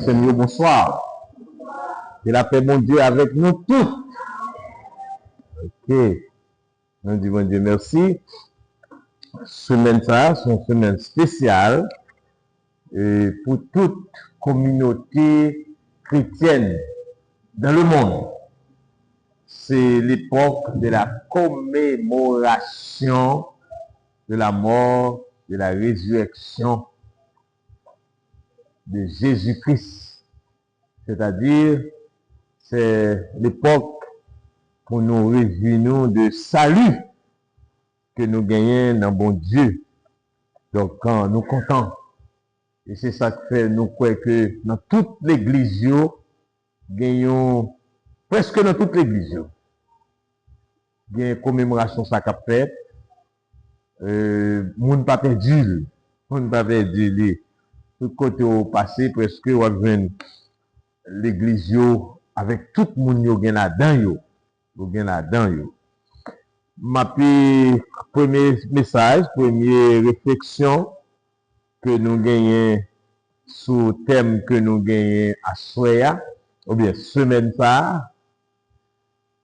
Seigneur, bonsoir. Que la paix, mon Dieu, avec nous tous. Ok. Nous disons, bon Dieu, merci. Semaine ça, c'est une semaine spéciale pour toute communauté chrétienne dans le monde. C'est l'époque de la commémoration de la mort, de la résurrection de Jésus-Christ. C'est-à-dire, c'est l'époque pour nous réjouir de salut que nous gagnons dans bon Dieu. Donc, quand nous comptons, et c'est ça que fait nous croire que dans toute l'église, gagnons, presque dans toute l'église, il y a une commémoration ça qu'a fait, moun pas perdu, tout côté au passé, presque, on va l'église avec tout le monde qui est là-dedans. Ma premier message, première réflexion que nous gagnons sous le thème que nous gagnons à Soya, ou bien semaine ça.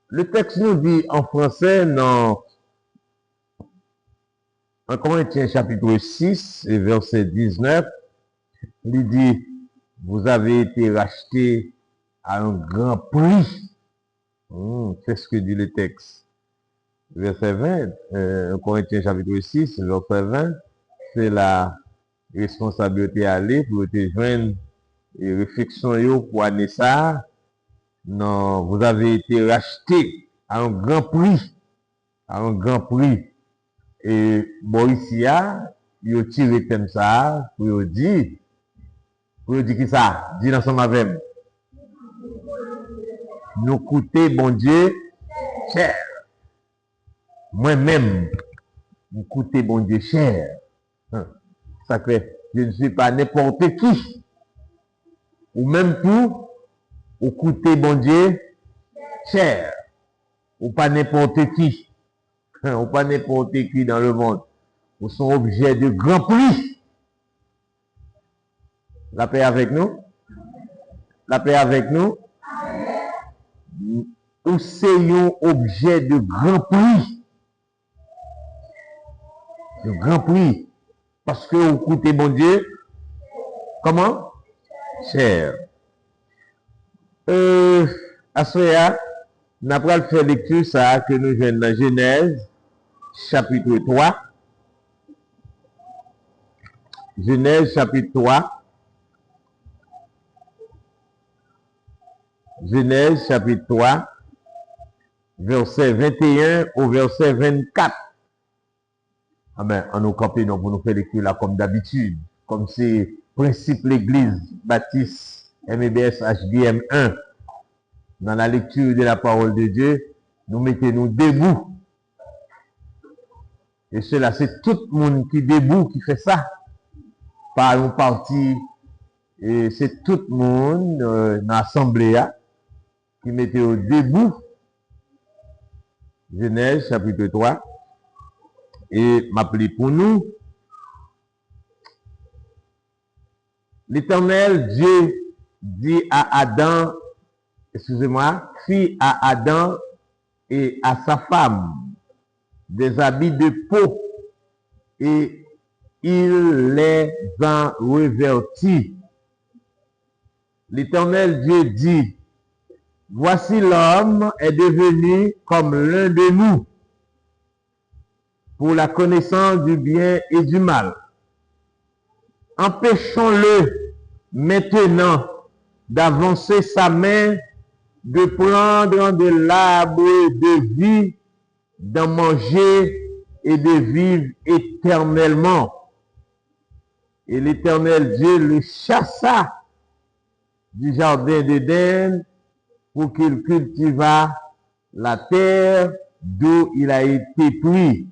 Le texte nous dit en français dans 1 Corinthiens chapitre 6, verset 19, il dit, vous avez été rachetés à un grand prix. C'est ce que dit le texte. Verset 20, 1 Corinthiens chapitre 6, verset 20, c'est la responsabilité à aller pour te joindre et réflexion pour année ça. Non, vous avez été rachetés à un grand prix. À un grand prix. Et bon, ici, il a tiré comme ça pour dire qui ça? Dis ensemble avec moi. Nous coûter, bon Dieu, cher. Moi-même, nous coûter, bon Dieu, cher. Ça fait, je ne suis pas n'importe qui. Ou même tout, ou coûter, bon Dieu, cher. Ou pas n'importe qui. Ou pas n'importe qui dans le monde. Ou sont objets de grand prix. La paix avec nous? La paix avec nous? Ou c'est un objet de grand prix. De grand prix. Parce que vous coûtez, bon Dieu, comment? Cher. À ce nous allons faire lecture ça que nous venons dans Genèse, chapitre 3. Genèse, chapitre 3. Genèse, chapitre 3, verset 21 au verset 24. Ah ben, on nous copie pour nous faire lecture là comme d'habitude. Comme c'est principe l'église baptiste MEBS HBM 1. Dans la lecture de la parole de Dieu, nous mettons-nous debout. Et cela, c'est tout le monde qui est debout qui fait ça. Par une partie, et c'est tout le monde dans l'assemblée qui mettait au debout. Genèse, chapitre 3. Et m'appeler pour nous. L'Éternel Dieu dit à Adam, excusez-moi, fit à Adam et à sa femme des habits de peau et il les en revêtit. L'Éternel Dieu dit, voici l'homme est devenu comme l'un de nous pour la connaissance du bien et du mal. Empêchons-le maintenant d'avancer sa main, de prendre de l'arbre de vie, d'en manger et de vivre éternellement. Et l'Éternel Dieu le chassa du jardin d'Éden pour qu'il cultivât la terre d'où il a été pris.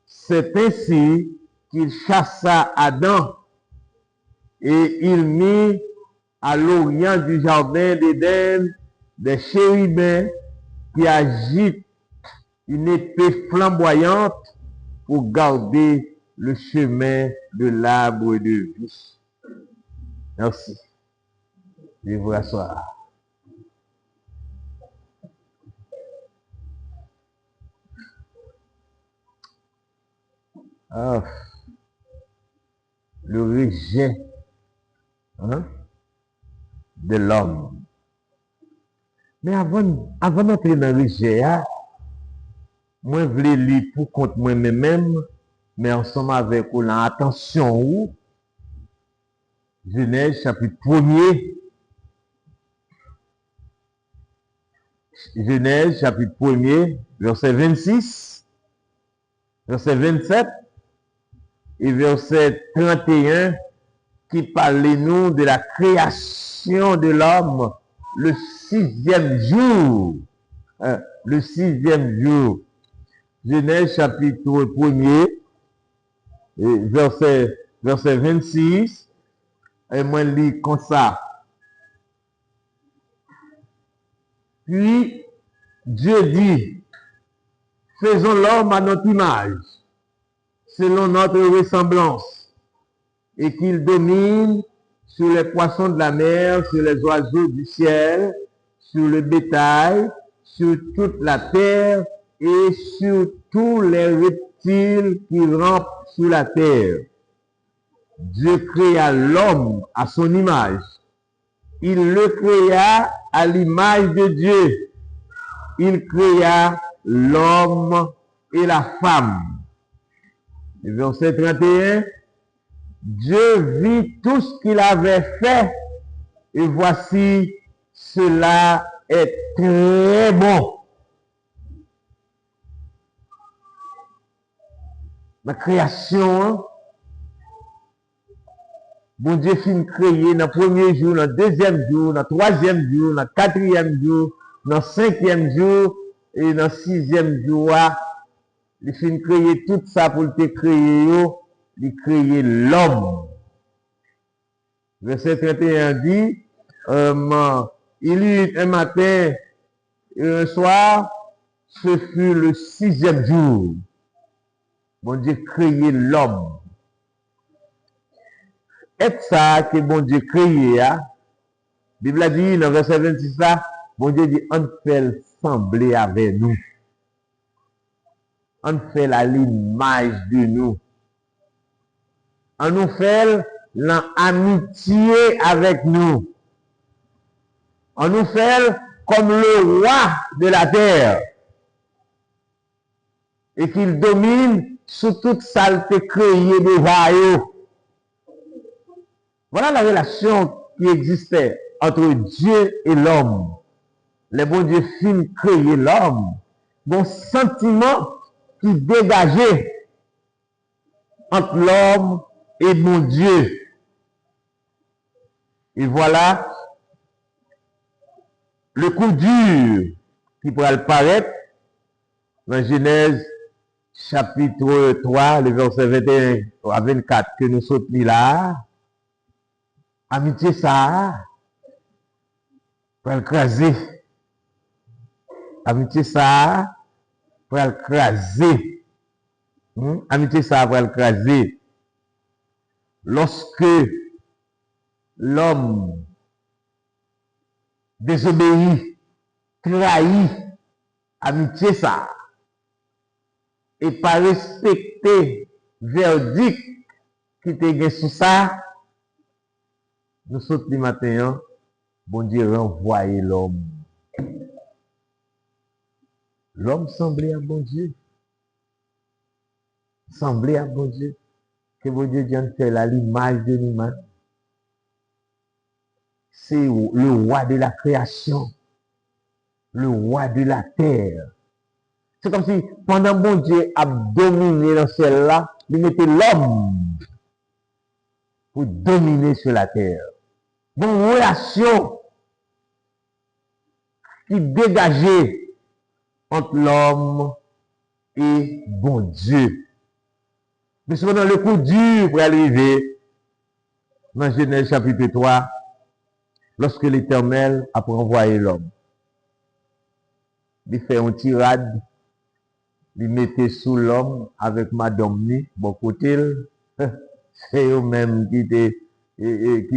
C'est ainsi qu'il chassa Adam et il mit à l'orient du jardin d'Éden des chérubins qui agitent une épée flamboyante pour garder le chemin de l'arbre de vie. Merci. Je vous asseoir. Ah, le rejet de l'homme. Mais avant d'entrer dans le rejet, moi, je voulais lire pour contre moi-même, mais ensemble avec vous, là, attention, Genèse chapitre 1er. Genèse chapitre 1er, verset 26, verset 27 et verset 31 qui parle nous de la création de l'homme le 6e jour. Le 6e jour. Genèse chapitre 1er, verset 26, et moi je lis comme ça. Puis Dieu dit, faisons l'homme à notre image, selon notre ressemblance, et qu'il domine sur les poissons de la mer, sur les oiseaux du ciel, sur le bétail, sur toute la terre et sur tous les reptiles qui rampent sur la terre. Dieu créa l'homme à son image. Il le créa à l'image de Dieu. Il créa l'homme et la femme. Et verset 31, Dieu vit tout ce qu'il avait fait et voici, cela est très bon. La création, bon Dieu fin créé dans le premier jour, dans le deuxième jour, dans le troisième jour, dans le quatrième jour, dans le cinquième jour et dans le sixième jour. Il fin créé tout ça pour te créer, il créé l'homme. Verset 31 dit, il eut un matin et un soir, ce fut le 6e jour. Bon Dieu créé l'homme. Et ça que bon Dieu créé, la Bible a dit dans verset 26 là, bon Dieu dit, on fait sembler avec nous. On fait l'image de nous. On nous fait l'amitié avec nous. On nous fait comme le roi de la terre. Et qu'il domine sur toute saleté créée de royaume. Voilà la relation qui existait entre Dieu et l'homme. Les bons dieux fin créer l'homme. Bon sentiment qui dégageait entre l'homme et mon Dieu. Et voilà le coup dur qui pourrait paraître dans Genèse chapitre 3, le verset 21 à 24 que nous sommes là. Amitié ça, pour écraser. Amitié ça, pour écraser. Amitié ça, pour écraser. Lorsque l'homme désobéit, trahit, amitié ça, et pas respecter verdict qui te gagne sous ça, nous sommes le matin, bon Dieu renvoyer l'homme. L'homme semblait à bon Dieu. Semblait à bon Dieu. Que bon Dieu vient faire à l'image de nous-mêmes. C'est le roi de la création. Le roi de la terre. C'est comme si pendant bon Dieu a dominé dans celle-là, il mettait l'homme pour dominer sur la terre. Bon, relation qui dégageait entre l'homme et bon Dieu. Mais cependant, le coup dur pour arriver dans Genèse chapitre 3, lorsque l'Éternel a envoyé l'homme. Il fait un tirade, il mettait sous l'homme avec madame ni, bon côté, c'est eux-mêmes qui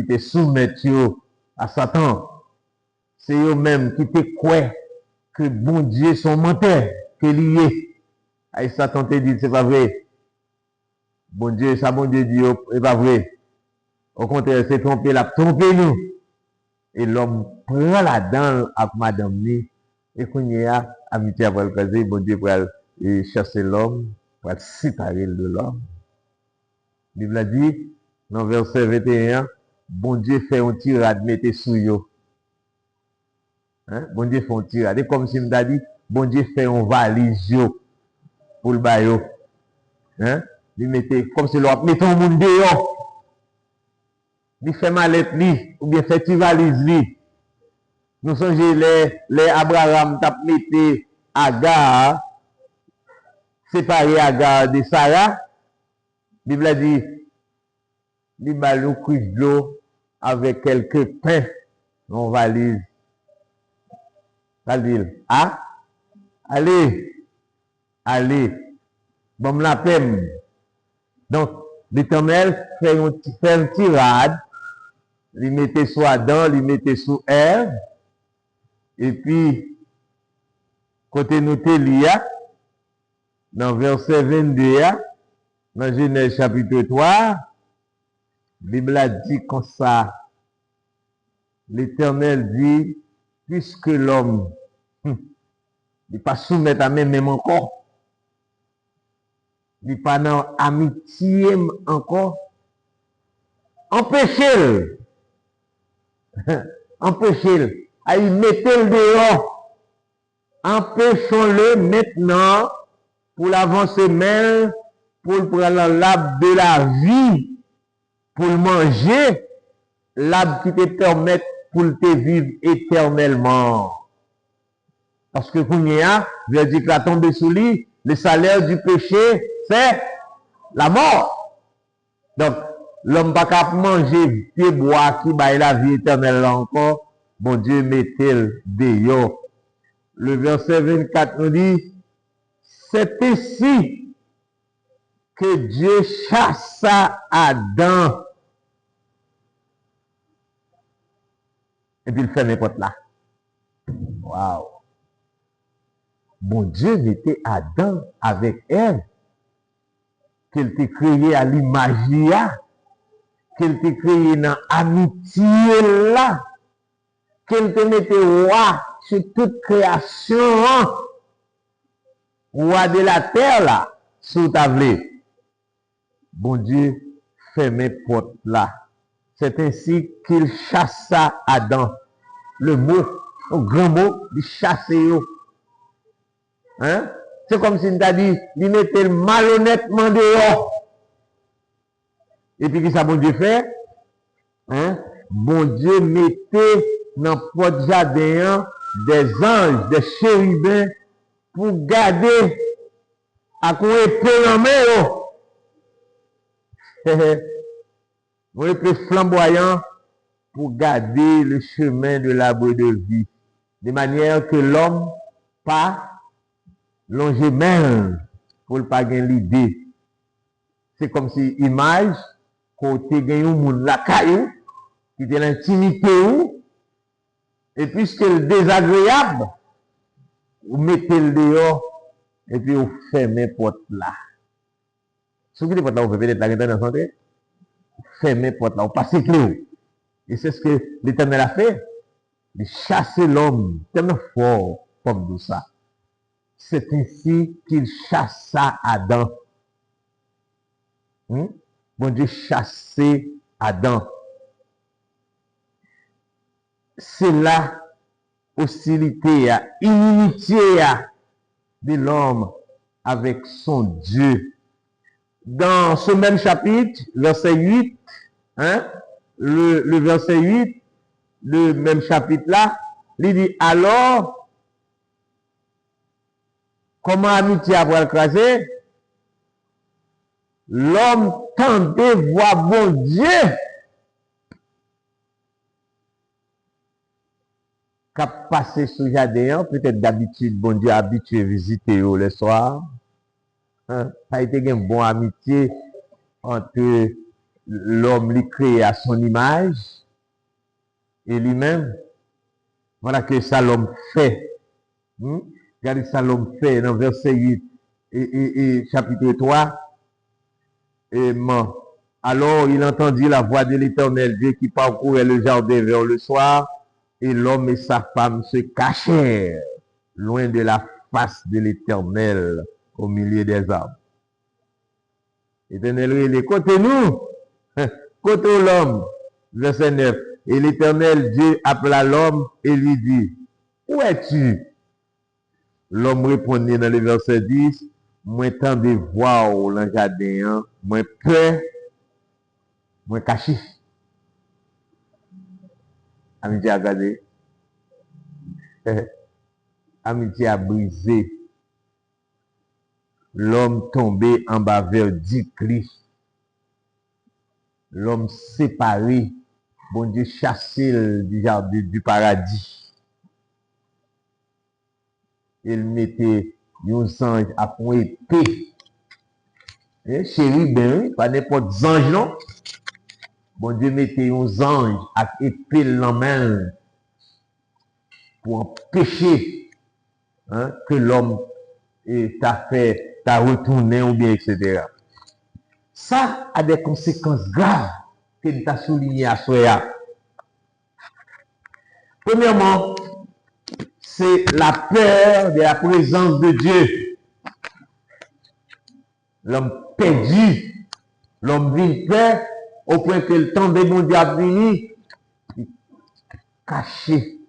te soumettent à Satan. C'est eux-mêmes qui te croient que bon Dieu son menteur, que lié. Et Satan te dit, c'est pas vrai. Bon Dieu, ça bon Dieu dit, c'est pas vrai. Au contraire, c'est trompé, la trompé nous. Et l'homme prend la dent avec madame ni. Et qu'on y a, amitié après le casé, bon Dieu pour chasser l'homme, pour le séparer de l'homme. La Bible a dit, dans verset 21, bon Dieu fait un tirade, mettez sous yo. Hein? Bon Dieu fait un tirade. Et comme si m'a dit, bon Dieu fait un valise yo pour le bayo. Hein? Il mettez, comme si l'on met un monde dehors. Il fait mallette li, ou bien fait une valise li. Nous songeons les Abraham tap mette Agar, séparé Agar de Sarah. La Bible a dit, il balou couche de l'eau avec quelques pains dans valise. Ça dit, ah, allez, bon la peine. Donc, l'Éternel fait un tirade, il mettait sous Adam, il mettait sous Ève, et puis, côté noté l'IA, dans verset 22, dans Genèse chapitre 3, la Bible a dit comme ça, l'Éternel dit, puisque l'homme, il pas soumettre à même encore, il pas dans amitié encore, empêchez-le, empêchez-le, à y mettre le dehors, empêchons-le maintenant pour l'avancer même, pour prendre l'arbre de la vie, pour le manger, l'arbre qui te permet pour te vivre éternellement. Parce que quand il y a, verdict a tombé sous lui, le salaire du péché, c'est la mort. Donc, l'homme pas capable de manger des bois qui baillent la vie éternelle encore. Bon Dieu mettez le dehors. Le verset 24 nous dit, c'est ici que Dieu chassa Adam. Et puis il fait n'importe là. Waouh! Bon Dieu mettait Adam avec Ève, qu'il t'a créé à l'image, qu'il t'a créé dans l'amitié là, qu'il te mettait roi sur toute création, roi de la terre là, sous ta vle. Bon Dieu fermait porte là. C'est ainsi qu'il chassa Adam. Le mot, un grand mot, il chasser. Hein? C'est comme si on t'a dit, il mettait malhonnêtement dehors. Et puis, qu'est-ce que bon Dieu fait? Hein? Bon Dieu mettait dans le jardin des anges, des chérubins, pour garder à quoi épée en main. Un épée flamboyant pour garder le chemin de l'arbre de vie. De manière que l'homme pas longer même pour ne pas gagner l'idée. C'est comme si image côté gagne un monde la caillou qui est l'intimité ou et puisque le désagréable vous mettez le dehors et puis vous fermez porte là. Ce qui est porte là vous pouvez peut-être la dans santé. Fermez porte là, vous passez clé. Et c'est ce que l'Éternel a fait. De chasser l'homme tellement fort comme tout ça. C'est ainsi qu'il chassa Adam. Bon Dieu chassait Adam. C'est là hostilité, inimitié de l'homme avec son Dieu. Dans ce même chapitre, verset 8, le verset 8, le même chapitre là, il dit alors, comment amitié après le crasé? L'homme tendait voir bon Dieu. Qu'a passé sous jardin, peut-être d'habitude, bon Dieu habitué visiter le soir. Ça a été une bonne amitié entre l'homme qui créé à son image et lui-même. Voilà que ça l'homme fait. Regardez ça l'homme fait dans verset 8 et chapitre 3. Alors il entendit la voix de l'Éternel Dieu qui parcourait le jardin vers le soir, et l'homme et sa femme se cachèrent loin de la face de l'Éternel au milieu des arbres. L'Éternel, il est côté nous, côté l'homme. Verset 9. Et l'Éternel Dieu appela l'homme et lui dit, où es-tu? L'homme répondit dans le verset 10, moi tant de voir dans le jardin, moi peur, moi caché. Amitié a gardé. Amitié a brisé. L'homme tombé en bas vers 10 cris. L'homme séparé. Bon Dieu chassé du jardin du paradis. Il mettait un ange à point épée. Chéri, ben, pas n'importe ange, non? Bon Dieu mettait un ange à épée dans la main pour empêcher que l'homme t'a retourné ou bien, etc. Ça a des conséquences graves que nous avons souligné à Soya. Premièrement, c'est la peur de la présence de Dieu. L'homme perdu, l'homme vit peur, au point que le temps de mon Dieu a fini, il caché.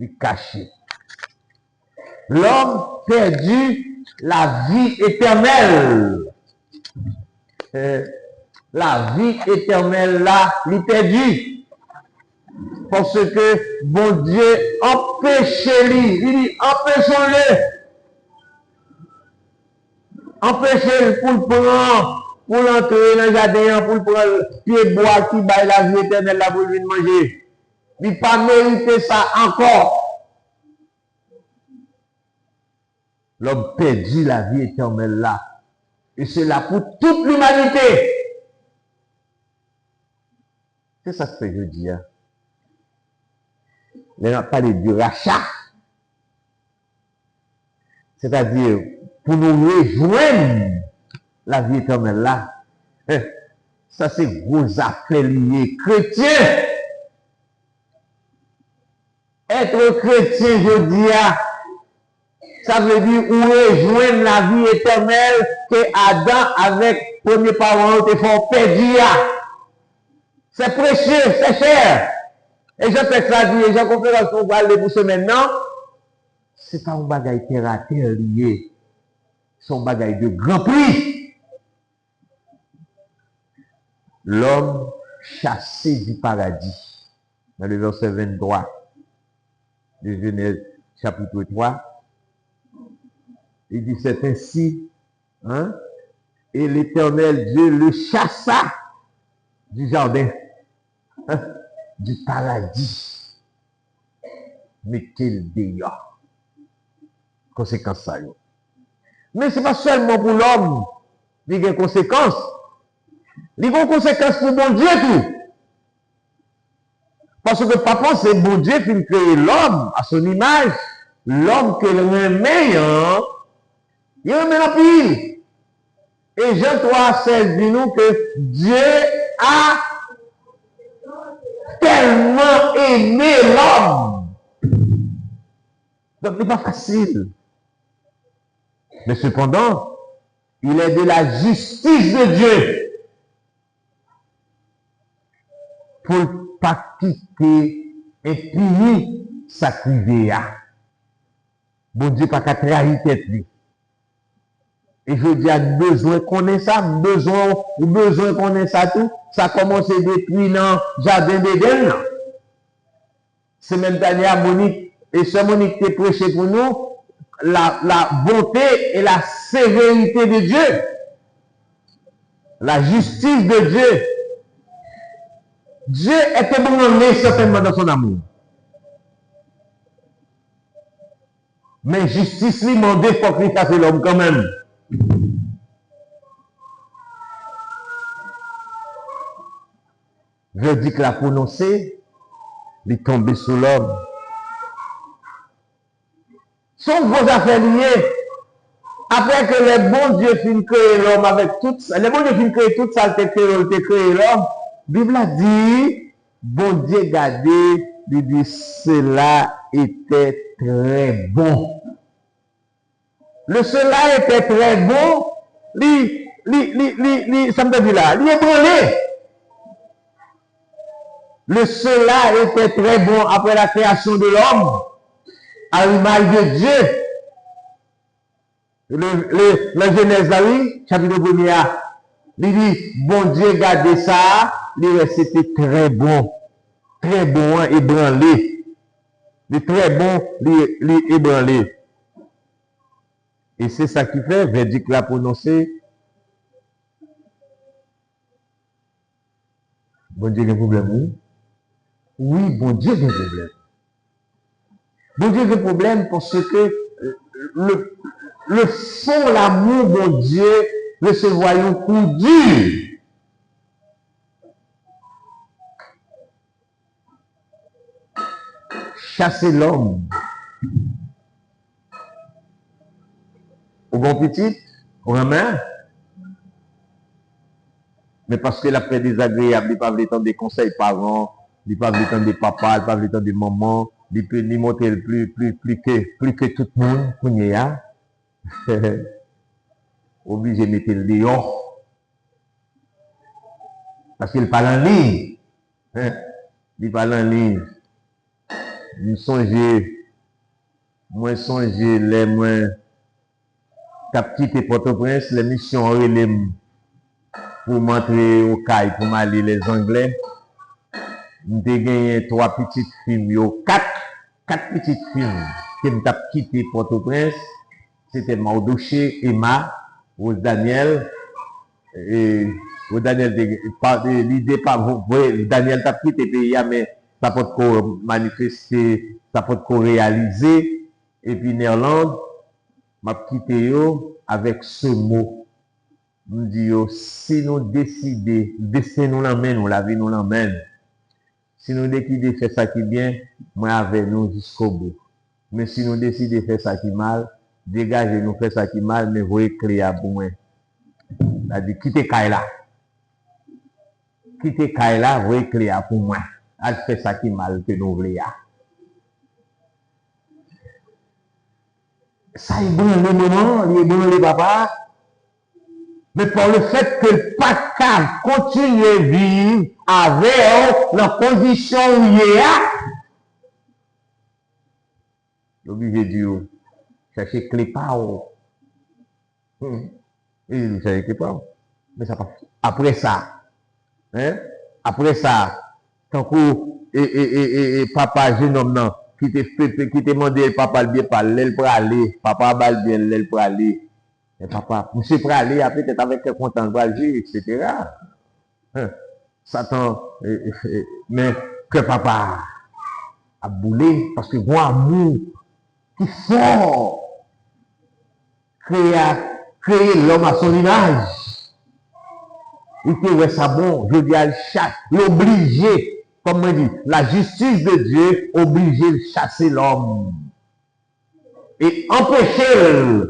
Il caché. L'homme perdu la vie éternelle. La vie éternelle là, il perdu. Parce que bon Dieu empêche-lui. Il dit empêchons-le. Empêchez-le pour le prendre, pour l'entrer dans le jardin, pour le prendre pied bois qui baille la vie éternelle là pour lui manger. Il n'a pas mérité ça encore. L'homme perdit la vie éternelle là. Et c'est là pour toute l'humanité. C'est ça que je dis. On a parlé du rachat. C'est-à-dire, pour nous rejoindre la vie éternelle là. Ça, c'est gros affaires liées. Chrétien. Être chrétien, je dis, ça veut dire où rejoindre la vie éternelle que Adam avec premier parent te font perdre. C'est précieux, c'est cher. Et je fais ça dire, j'ai conférence pour parler pour ce maintenant. C'est pas un bagage terre à terre lié. C'est un bagage de grand prix. L'homme chassé du paradis. Dans le verset 23 de Genèse chapitre 3. Il dit c'est ainsi, et l'Éternel Dieu le chassa du jardin, du paradis. Mais quel dehors. Conséquence ça. Mais ce n'est pas seulement pour l'homme, il y a des conséquences. Il y a des conséquences pour mon Dieu tout. Parce que papa, c'est bon Dieu qui a créé l'homme à son image. L'homme qu'il remet, il remet la pile. Et Jean 3,16 dit nous que Dieu a tellement aimé l'homme. Donc, ce n'est pas facile. Mais cependant, il est de la justice de Dieu pour ne pas quitter et finir sa crivéa. Bon Dieu, pas qu'à trahir tête. Et je dis, à besoin qu'on ait ça, besoin qu'on ait ça tout. Ça commence depuis dans le jardin d'Éden. C'est même dernière Monique, et ce Monique qui prêché pour nous, la bonté et la sévérité de Dieu. La justice de Dieu. Dieu était bon certainement dans son amour. Mais justice lui demandait pour qu'il fasse l'homme quand même. Verdict l'a prononcé il est tombé sous l'homme. Sont vos affaires liées. Après que les bons dieux finissent créer l'homme avec tout ça, les bons dieux finissent créer tout ça, ils créé l'homme. La Bible a dit, bon Dieu gardé, il dit, cela était très bon. Le cela était très bon, ça me dit là, il est brûlé. Le cela était très bon après la création de l'homme, à l'image de Dieu. La Genèse, oui, chapitre 1er, il dit, bon Dieu, gardez ça, c'était très bon, ébranlé. Il très bon, ébranlé. Et c'est ça qui fait, verdict l'a prononcé. Bon Dieu, il y a un problème, oui. Oui, bon Dieu, il y a un problème. Bon Dieu, il y a un problème parce que le fond, l'amour, bon Dieu, ne se voyons coup dur. Chasser l'homme. Au bon petit, au main. Mais parce qu'il a fait désagréable, il pas voulu entendre des conseils parents, il pas voulu entendre des papas, il pas voulu entendre des mamans, il peut lui montrer plus que tout le monde, qu'on y a. Obligé de mettre le dehors. Parce qu'il parle en ligne. Il parle en ligne. Moi songer, les moins, t'as quitté Port-au-Prince, les missions relais pour m'entrer au CAI, pour m'aller les Anglais. J'ai gagné 3 petites films, 4 petites films qui m'ont quitté Port-au-Prince. C'était Maudoché, Emma, Rose Daniel, et Rose Daniel, l'idée pas, Daniel t'a quitté pays, mais ça peut être manifester, ça peut être réaliser, et puis Néerlande, m'a quitté avec ce mot. Nous disons, si nous décidons, destin nous l'emmène, ou la vie nous l'emmène. Si nous décidons de faire ça qui est bien, moi avec nous jusqu'au bout. Mais si nous décidons de faire ça qui est mal, dégagez nous faire ça qui est mal, mais vous écrivez pour moi. C'est-à-dire, quittez Kaila. Quittez Kaila, vous écrivez pour moi. Elle fait ça qui est mal que nous voulons. Ça est bon le moment, il est bon le papa. Mais pour le fait que le pas continue à vivre avec la condition où il est là, l'obligé de dire, chercher clé pas. Il cherche clé pas. Mais ça pas. Après ça, tant que papa jeune homme non, qui te demandé papa le bien parler, elle pour aller, papa bal bien elle pour aller. Et papa, monsieur pour aller, peut-être avec quel content de agir, etc. Satan, mais que papa a boulé, parce que bon amour, qui fort, créer l'homme à son image. Il fait ça bon, je dis à l'obligé, comme on dit, la justice de Dieu obligé de chasser l'homme. Et empêcher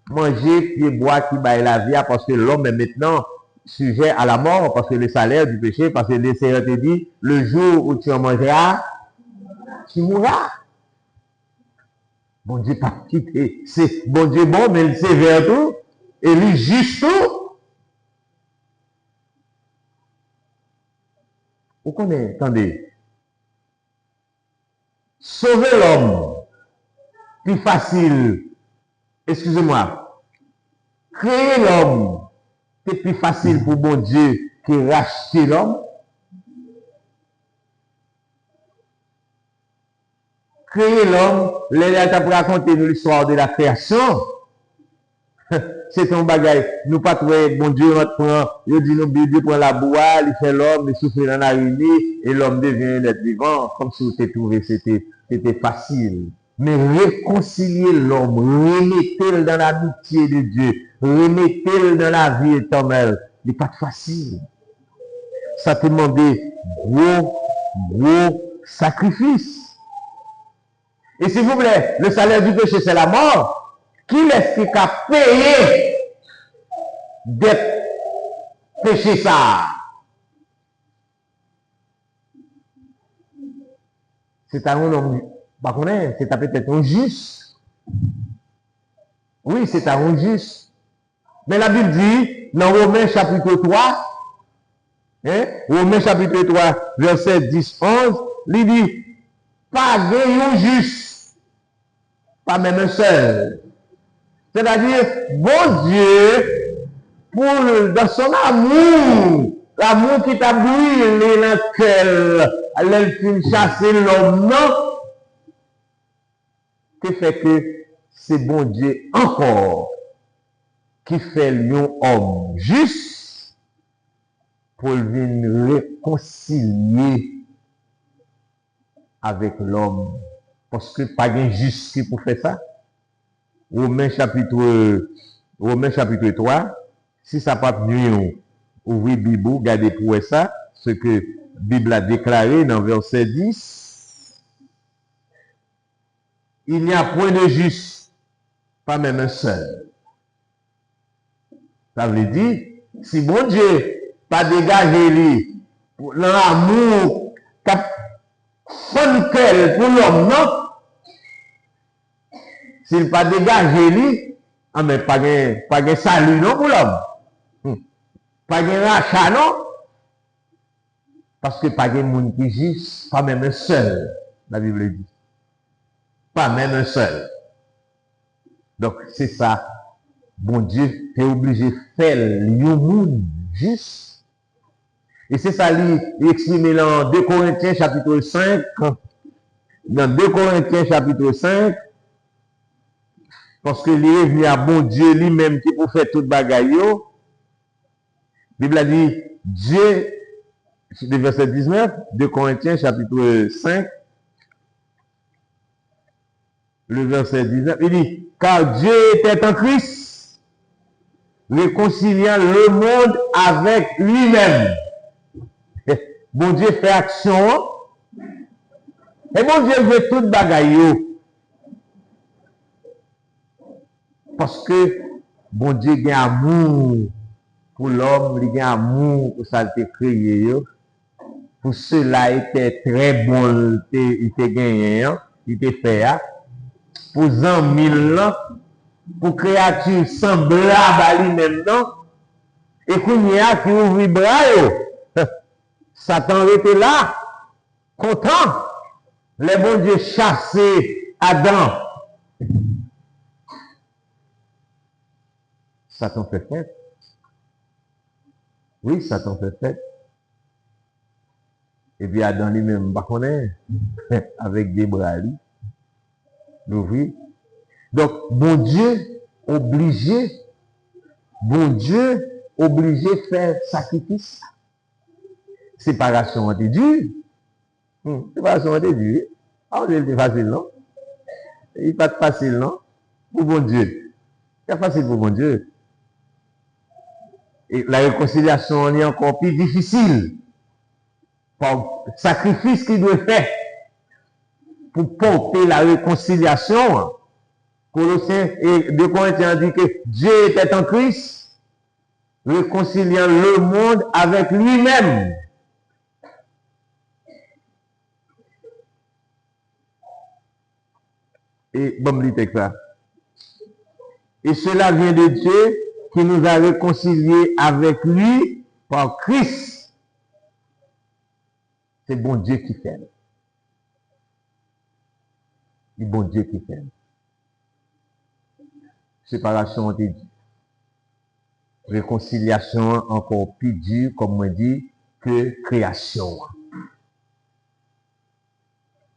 manger, pied, boire, qui baille la vie, parce que l'homme est maintenant sujet à la mort, parce que le salaire du péché, parce que le Seigneur te dit, le jour où tu en mangeras, tu mourras. Bon Dieu pas quitté, c'est bon Dieu bon, mais il sévère tout, et lui juste tout. Vous connaissez, attendez. Sauver l'homme, plus facile. Excusez-moi. Créer l'homme, c'est plus facile pour bon Dieu que racheter l'homme. Créer l'homme, les gens pour raconter l'histoire de la création. C'est un bagage. Nous pas trouver bon Dieu prend, il dit nous Dieu prend la bois, il fait l'homme, il souffle dans la nuit et l'homme devient un être vivant. Comme si vous avez trouvé c'était facile. Mais réconcilier l'homme, remettez-le dans l'amitié de Dieu, remettez-le dans la vie éternelle, n'est pas facile. Ça te demande gros sacrifice. Et s'il vous plaît, le salaire du péché, c'est la mort. Qui est-ce qui a payé des péchés ça? C'est un homme, c'est peut-être un juste. Oui, c'est un juste. Mais la Bible dit, dans Romains chapitre 3, Romains chapitre 3, verset 10-11, il dit, pas un juste, pas même un seul. C'est-à-dire, bon Dieu, dans son amour, l'amour qui t'a brûlé dans le cœur, elle finit chasser l'homme, non? Qui fait que c'est bon Dieu encore qui fait l'homme juste pour venir réconcilier avec l'homme. Parce que pas de juste qui pour faire ça. Romains chapitre 3, si ça pas venu, ouvrez Bible, regardez pour ça, ce que la Bible a déclaré dans verset 10. Il n'y a point de juste, pas même un seul. Ça veut dire, si bon Dieu pas dégagé lui, l'amour, qu'a fond cœur pour l'homme, non? S'il pas dégagé lui, mais pas de salut non pour l'homme. Pas de rachat non? Parce que pas de monde qui juste, pas même un seul, la Bible dit. Pas même un seul. Donc c'est ça. Bon Dieu est obligé de faire le monde juste. Et c'est ça, il exprime dans 2 Corinthiens chapitre 5. Dans 2 Corinthiens chapitre 5, parce que il est venu à bon Dieu lui-même qui peut faire toute bagaille. La Bible a dit, Dieu, le verset 19, 2 Corinthiens chapitre 5, le verset 19, il dit, car Dieu était en Christ, réconciliant le monde avec lui-même. Bon Dieu fait action, et bon Dieu veut toute bagaille. Parce que bon Dieu a amour pour l'homme, il a amour pour ça qu'il a créé. Pour cela, il était très bon, il était gagné, il était fait. Pour 100 000 ans, pour créature semblable à lui-même, non? Et qu'on y a qui ouvre les bras, Satan était là, content. Les bon Dieu chassé Adam. Satan fait fête. Oui, Satan fait fête. Et puis Adam lui-même, bah, on est avec des bras, l'ouvrir. Donc, bon Dieu obligé de faire sacrifice. Séparation entre Dieu. Séparation entre Dieu. Ah, c'est facile, non? Il n'est pas facile, non? Pour bon Dieu. C'est facile pour bon Dieu. Et la réconciliation est encore plus difficile. Par le sacrifice qu'il doit faire pour porter la réconciliation. Colossiens et 2 Corinthiens dit que Dieu était en Christ, réconciliant le monde avec lui-même. Et bon, ça. Et cela vient de Dieu qui nous a réconciliés avec lui par Christ. C'est bon Dieu qui fait. C'est bon Dieu qui fait. Séparation entre Dieu. Réconciliation encore plus dure, comme on dit, que création.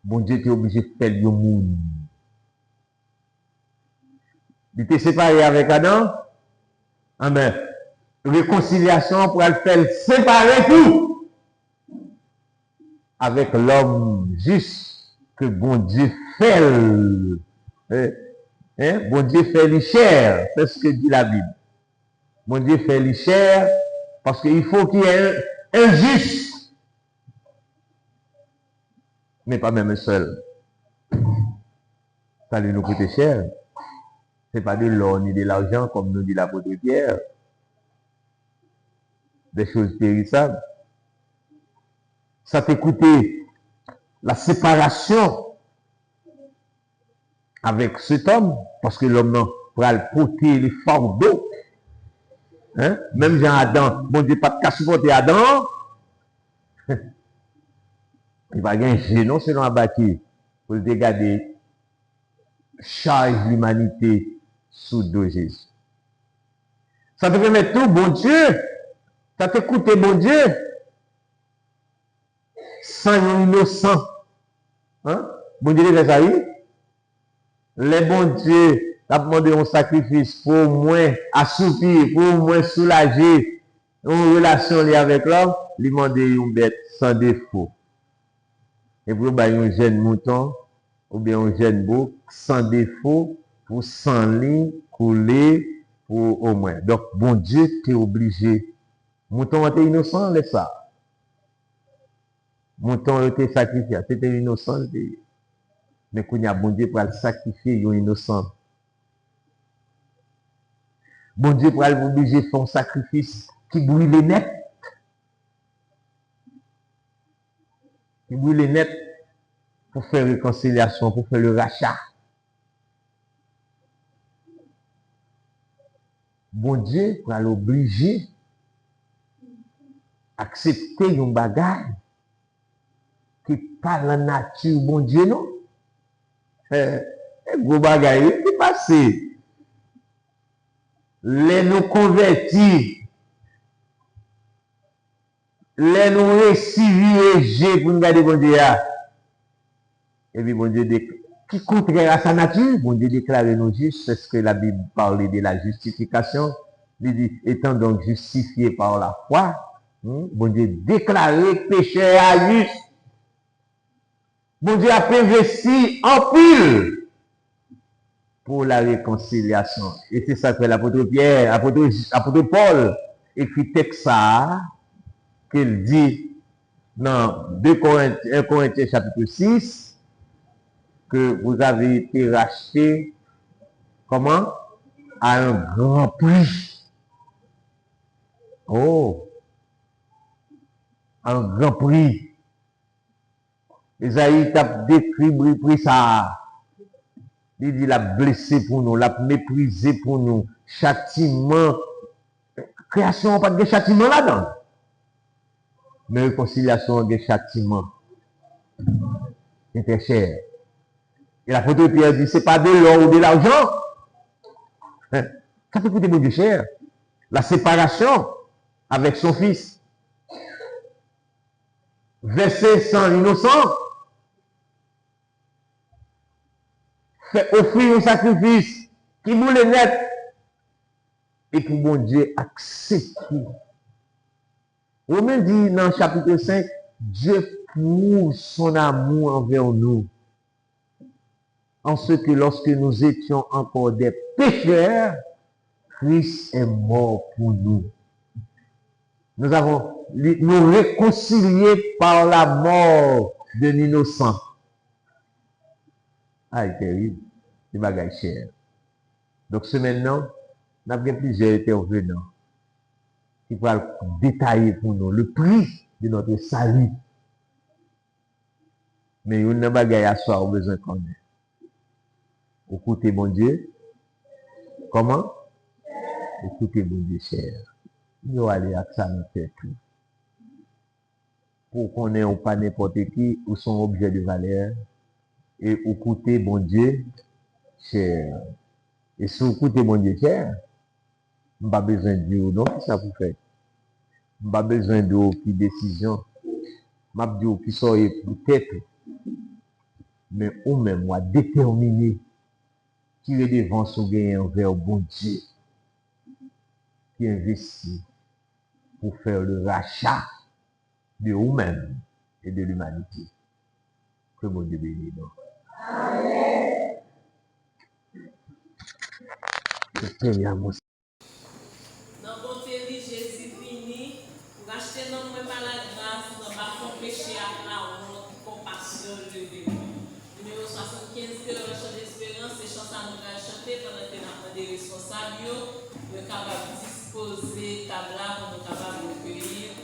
Bon Dieu est obligé de faire le monde. Il était séparé avec Adam. Amen. Réconciliation pour le faire séparer tout. Avec l'homme juste que bon Dieu fait. Bon Dieu fait les chair. C'est ce que dit la Bible. Bon Dieu fait les chair parce qu'il faut qu'il y ait un juste. mais pas même un seul. Ça lui nous coûte cher. Ce n'est pas de l'or ni de l'argent, comme nous dit l'apôtre Pierre. Des choses périssables. Ça t'a coûté la séparation avec cet homme, parce que l'homme va le porter les fardeaux. Hein? Même Jean Adam, bon Dieu, pas de cas supporter Adam. Il va gagner génon selon Abaki pour regarder charge l'humanité sous dos Jésus. Ça te permet tout, bon Dieu. Ça te coûte, bon Dieu. Sans innocent. Hein? Bon Dieu, les ça y les bons Dieu, a demandé un sacrifice pour au moins assoupir, pour au moins soulager une relation avec l'homme, lui demander une bête sans défaut. Et pour un jeune mouton, ou bien un jeune bouc, sans défaut, pour 100 lignes, couler, pour au moins. Donc, bon Dieu, t'es obligé. Mouton était innocent, laisse ça. Mouton était sacrifié, c'était innocent. Mais quand il y a bon Dieu pour le sacrifier, il est innocent. Bon Dieu pour aller obliger de faire un sacrifice qui brûle les net. Qui brûle les net pour faire réconciliation, pour faire le rachat. Bon Dieu pour aller obliger accepter un bagage qui parle la nature, bon Dieu, non? Gros bagage, qui passe. Les nous convertis, les nous récivir pour nous garder bon Dieu. Et puis bon Dieu qui contraire à sa nature, bon Dieu déclare nous justes, c'est ce que la Bible parle de la justification. Il dit, étant donc justifié par la foi, bon Dieu déclaré pécheur à juste. Bon Dieu a investi en pile pour la réconciliation. Et c'est ça que l'apôtre Pierre, apôtre Paul écrit texte ça, qu'il dit dans 1 Corinthiens chapitre 6, que vous avez été rachetés, comment? À un grand prix. Oh! Un grand prix. Esaïe t'a décrit prix ça. Il dit l'a blessé pour nous, l'a méprisé pour nous. Châtiment. Création, pas de châtiment là-dedans. Mais réconciliation, des châtiments. C'était cher. Et l'apôtre Pierre dit, c'est pas de l'or ou de l'argent. Ça peut coûter beaucoup cher. La séparation avec son fils. Verser sans l'innocent. Fait offrir un sacrifice qui boule net. Et pour bon Dieu accepter. Romain dit dans le chapitre 5, Dieu prouve son amour envers nous. En ce que lorsque nous étions encore des pécheurs, Christ est mort pour nous. Nous avons nous réconciliés par la mort de l'innocent. Ah, c'est terrible. C'est bagage cher. Donc, ce maintenant, nous avons plusieurs intervenants qui vont détailler pour nous le prix de notre salut. Mais il y a un bagage à soi, au besoin qu'on ait. Écoutez mon Dieu. Comment? Écoutez mon Dieu cher. Nous allons aller à ça nous faire tout. Pour qu'on ait pas n'importe qui ou son objet de valeur. Et écoutez mon Dieu cher. Et si vous écoutez mon Dieu cher, je n'ai pas besoin de Dieu. Non, qu'est-ce que ça vous fait? Je n'ai pas besoin de qui décision. Je n'ai pas besoin de qui soit peut-être. Mais ou même, moi, déterminé. Tirer devant son gain envers bon Dieu. Qui investit pour faire le rachat de vous-même et de l'humanité. Que bon Dieu bénisse. Amen. Dans bon Dieu, Jésus fini, pour acheter notre par la grâce, nous pas son péché à la honte, compassion de Numéro 75, que le chant d'espérance, c'est chant ça nous va chanter pendant que nous avons des responsables, nous sommes capables de disposer table là pour nous capables de recueillir